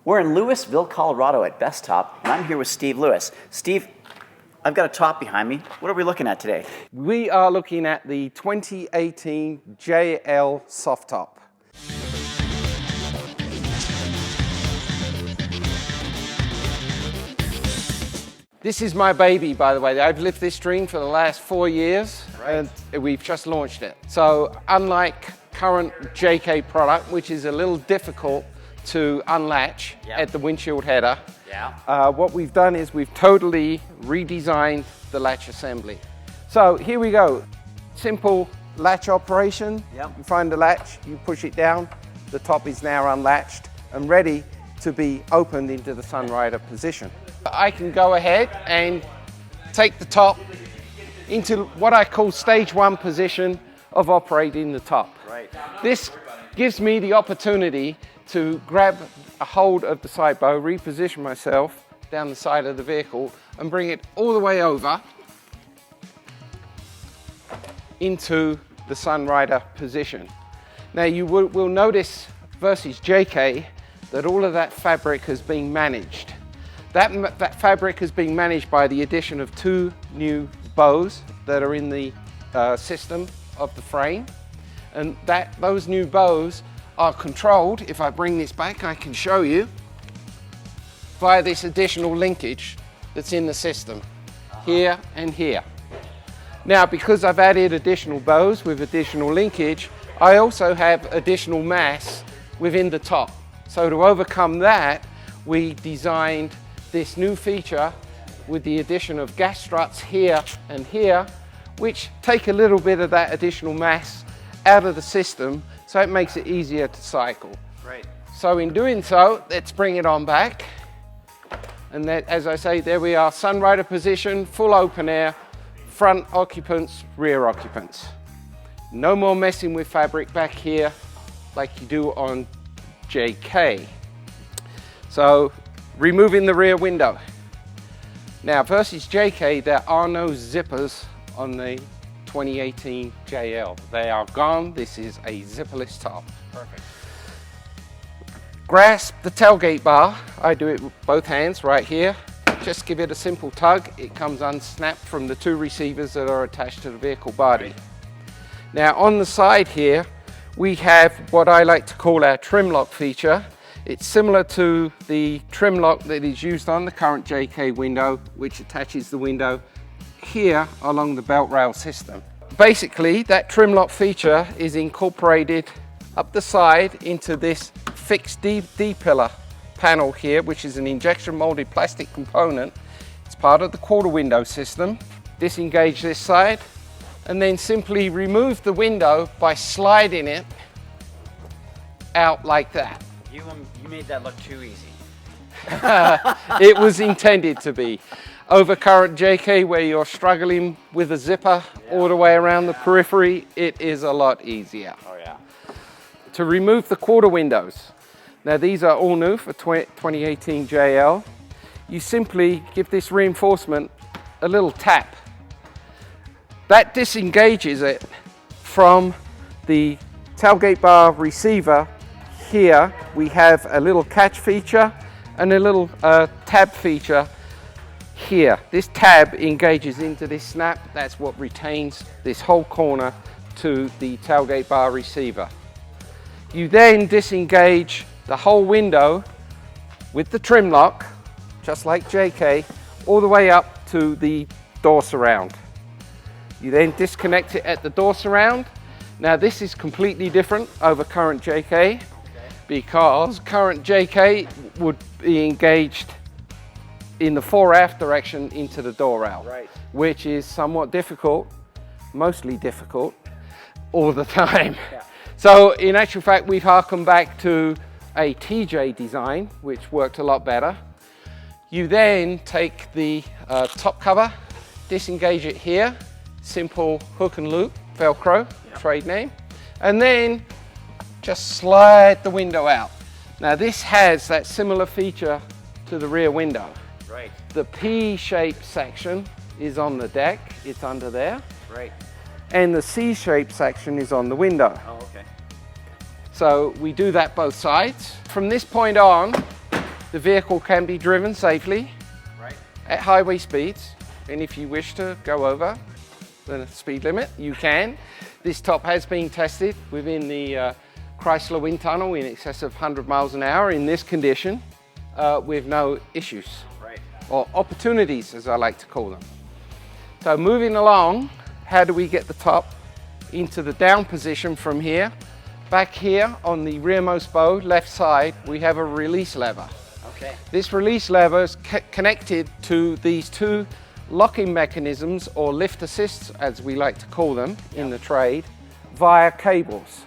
We're in Louisville, Colorado at Best Top, and I'm here with Steve Lewis. Steve, I've got a top behind me. What are we looking at today? We are looking at the 2018 JL Soft Top. This is my baby, by the way. I've lived this dream for the last 4 years, and we've just launched it. So unlike current JK product, which is a little difficult to unlatch at the windshield header, what we've done is we've totally redesigned the latch assembly. So here we go. Simple latch operation. You find the latch, you push it down, the top is now unlatched and ready to be opened into the Sunrider position. I can go ahead and take the top into what I call stage 1 position of operating the top. This gives me the opportunity to grab a hold of the side bow, reposition myself down the side of the vehicle and bring it all the way over into the Sunrider position. Now you will notice versus JK that all of that fabric has been managed. That fabric has been managed by the addition of 2 new bows that are in the system of the frame, and those new bows are controlled. If I bring this back, I can show you via this additional linkage that's in the system here and here. Now, because I've added additional bows with additional linkage, I also have additional mass within the top. So to overcome that, we designed this new feature with the addition of gas struts here and here, which take a little bit of that additional mass out of the system, so it makes it easier to cycle. So in doing so, let's bring it on back. And that, as I say, there we are, Sunrider position, full open air, front occupants, rear occupants. No more messing with fabric back here like you do on JK. So removing the rear window. Now versus JK, there are no zippers on the 2018 JL. They are gone. This is a zipperless top. Perfect. Grasp the tailgate bar. I do it with both hands right here. Just give it a simple tug. It comes unsnapped from the 2 receivers that are attached to the vehicle body. Now on the side here, we have what I like to call our trim lock feature. It's similar to the trim lock that is used on the current JK window, which attaches the window here along the belt rail system. Basically, that trim lock feature is incorporated up the side into this fixed D-pillar panel here, which is an injection molded plastic component. It's part of the quarter window system. Disengage this side and then simply remove the window by sliding it out like that. You made that look too easy. It was intended to be. Over current JK, where you're struggling with a zipper all the way around the periphery, it is a lot easier. To remove the quarter windows. Now these are all new for 2018 JL. You simply give this reinforcement a little tap. That disengages it from the tailgate bar receiver. Here we have a little catch feature and a little tab feature here. This tab engages into this snap. That's what retains this whole corner to the tailgate bar receiver. You then disengage the whole window with the trim lock, just like JK, all the way up to the door surround. You then disconnect it at the door surround. Now this is completely different over current JK, because current JK would be engaged in the fore-aft direction into the door rail, which is somewhat difficult, mostly difficult, all the time. So in actual fact, we've harkened back to a TJ design, which worked a lot better. You then take the top cover, disengage it here, simple hook and loop, Velcro, trade name, and then just slide the window out. Now this has that similar feature to the rear window. The P-shaped section is on the deck, it's under there. And the C-shaped section is on the window. So we do that both sides. From this point on, the vehicle can be driven safely at highway speeds, and if you wish to go over the speed limit, you can. This top has been tested within the Chrysler wind tunnel in excess of 100 miles an hour in this condition with no issues, or opportunities as I like to call them. So moving along, how do we get the top into the down position from here? Back here on the rearmost bow, left side, we have a release lever. Okay. This release lever is connected to these two locking mechanisms, or lift assists as we like to call them in the trade, via cables.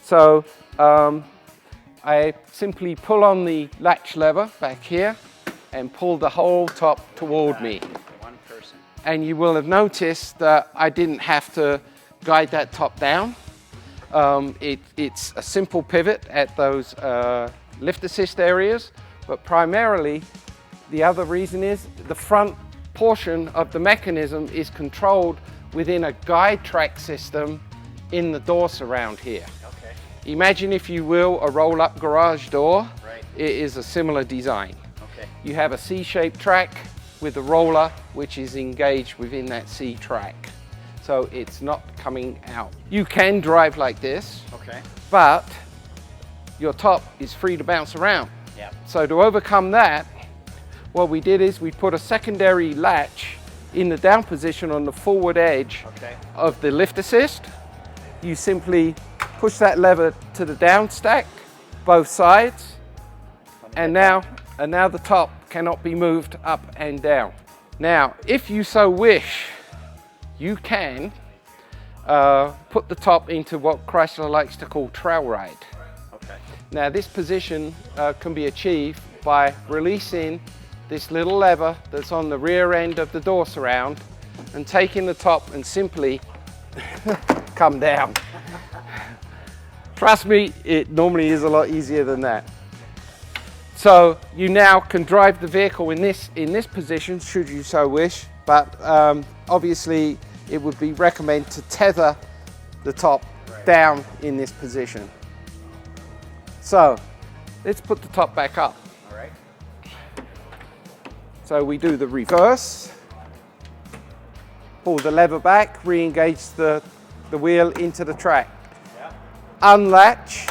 So I simply pull on the latch lever back here and pull the whole top toward me. One person. And you will have noticed that I didn't have to guide that top down. It's a simple pivot at those lift assist areas, but primarily the other reason is the front portion of the mechanism is controlled within a guide track system in the door surround here. Okay. Imagine, if you will, a roll-up garage door. Right. It is a similar design. Okay. You have a C-shaped track with a roller which is engaged within that C track. So it's not coming out. You can drive like this, Okay. but your top is free to bounce around. Yeah. So to overcome that, what we did is we put a secondary latch in the down position on the forward edge of the lift assist. You simply push that lever to the down stack, both sides, and now the top cannot be moved up and down. Now, if you so wish, you can put the top into what Chrysler likes to call trail ride. Okay. Now, this position can be achieved by releasing this little lever that's on the rear end of the door surround and taking the top and simply come down. Trust me, it normally is a lot easier than that. So you now can drive the vehicle in this position, should you so wish, but obviously it would be recommended to tether the top down in this position. So let's put the top back up. All right. So we do the reverse, pull the lever back, re-engage the wheel into the track. Yeah. Unlatch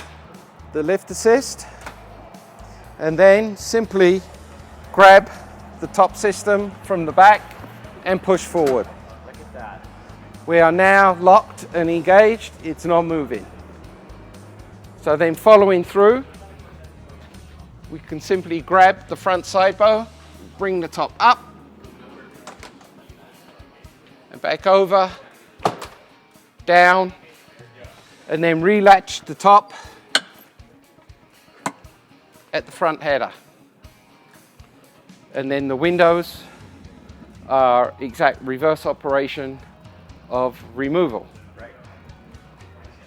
the lift assist, and then simply grab the top system from the back and push forward. Look at that. We are now locked and engaged, it's not moving. So then following through, we can simply grab the front side bow, bring the top up, and back over, down, and then relatch the top at the front header. And then the windows are exact reverse operation of removal. Right.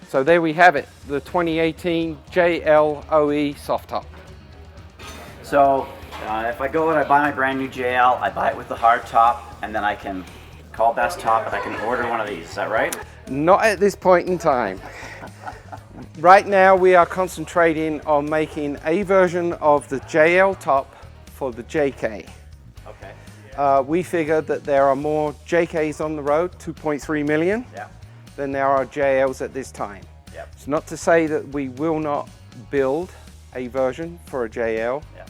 So there we have it, the 2018 JL-OE soft top. So if I go and I buy my brand new JL, I buy it with the hard top, and then I can call Best Top and I can order one of these. Is that right? Not at this point in time. Right now we are concentrating on making a version of the JL top for the JK. Okay. We figure that there are more JKs on the road, 2.3 million, Yeah. than there are JLs at this time. Yep. It's not to say that we will not build a version for a JL, Yeah.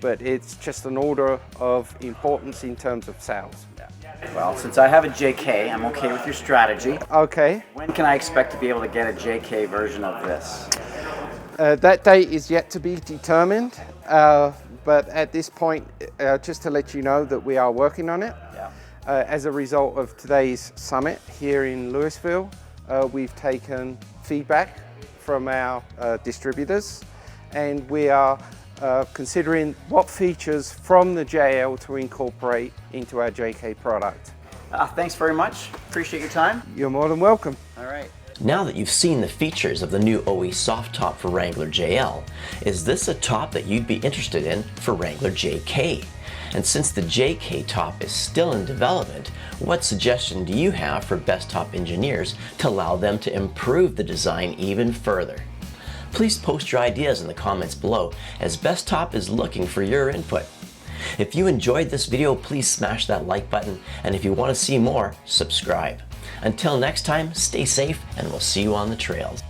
but it's just an order of importance in terms of sales. Well, since I have a JK, I'm okay with your strategy. Okay, When can I expect to be able to get a JK version of this? that date is yet to be determined, but at this point, just to let you know that we are working on it. Yeah. As a result of today's summit here in Louisville, we've taken feedback from our distributors, and we are considering what features from the JL to incorporate into our JK product. Thanks very much. Appreciate your time. You're more than welcome. All right. Now that you've seen the features of the new OE soft top for Wrangler JL, is this a top that you'd be interested in for Wrangler JK? And since the JK top is still in development, what suggestion do you have for Best Top engineers to allow them to improve the design even further? Please post your ideas in the comments below, as Best Top is looking for your input. If you enjoyed this video, please smash that like button, and if you want to see more, subscribe. Until next time, stay safe, and we'll see you on the trails.